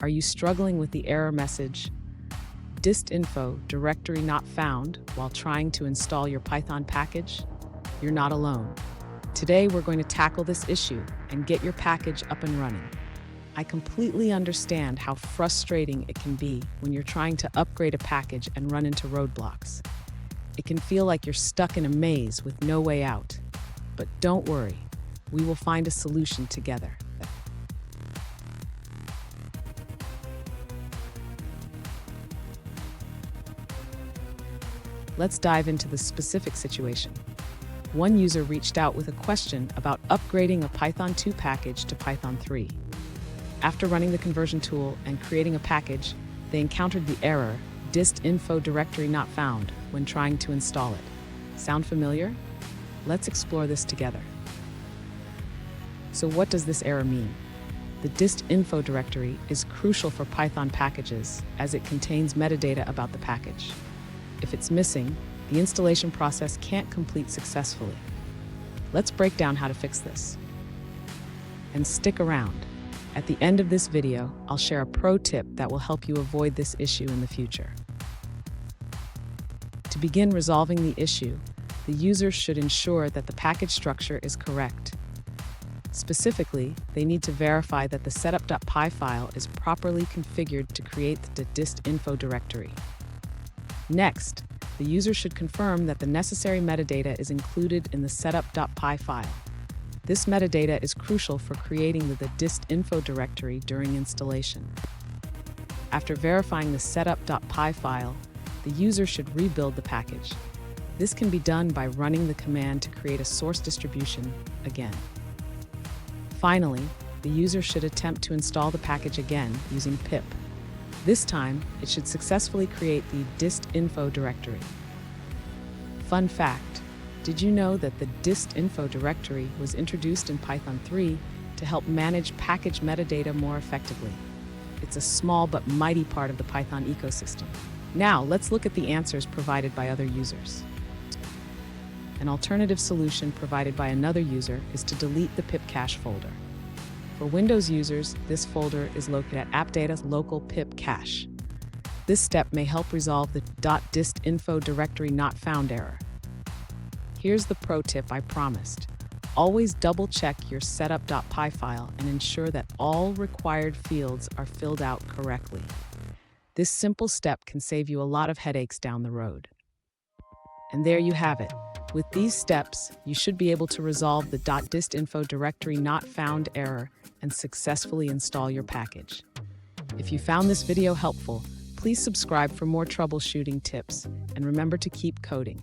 Are you struggling with the error message, dist-info directory not found, while trying to install your Python package? You're not alone. Today, we're going to tackle this issue and get your package up and running. I completely understand how frustrating it can be when you're trying to upgrade a package and run into roadblocks. It can feel like you're stuck in a maze with no way out. But don't worry, we will find a solution together. Let's dive into the specific situation. One user reached out with a question about upgrading a Python 2 package to Python 3. After running the conversion tool and creating a package, they encountered the error, dist-info directory not found, when trying to install it. Sound familiar? Let's explore this together. So what does this error mean? The dist-info directory is crucial for Python packages as it contains metadata about the package. If it's missing, the installation process can't complete successfully. Let's break down how to fix this. And stick around. At the end of this video, I'll share a pro tip that will help you avoid this issue in the future. To begin resolving the issue, the user should ensure that the package structure is correct. Specifically, they need to verify that the setup.py file is properly configured to create the dist-info directory. Next, the user should confirm that the necessary metadata is included in the setup.py file. This metadata is crucial for creating the dist-info directory during installation. After verifying the setup.py file, the user should rebuild the package. This can be done by running the command to create a source distribution again. Finally, the user should attempt to install the package again using pip. This time, it should successfully create the dist-info directory. Fun fact, did you know that the dist-info directory was introduced in Python 3 to help manage package metadata more effectively? It's a small but mighty part of the Python ecosystem. Now, let's look at the answers provided by other users. An alternative solution provided by another user is to delete the pip cache folder. For Windows users, this folder is located at appdata's local pip cache. This step may help resolve the .dist-info directory not found error. Here's the pro tip I promised. Always double-check your setup.py file and ensure that all required fields are filled out correctly. This simple step can save you a lot of headaches down the road. And there you have it. With these steps, you should be able to resolve the .dist-info directory not found error and successfully install your package. If you found this video helpful, please subscribe for more troubleshooting tips and remember to keep coding.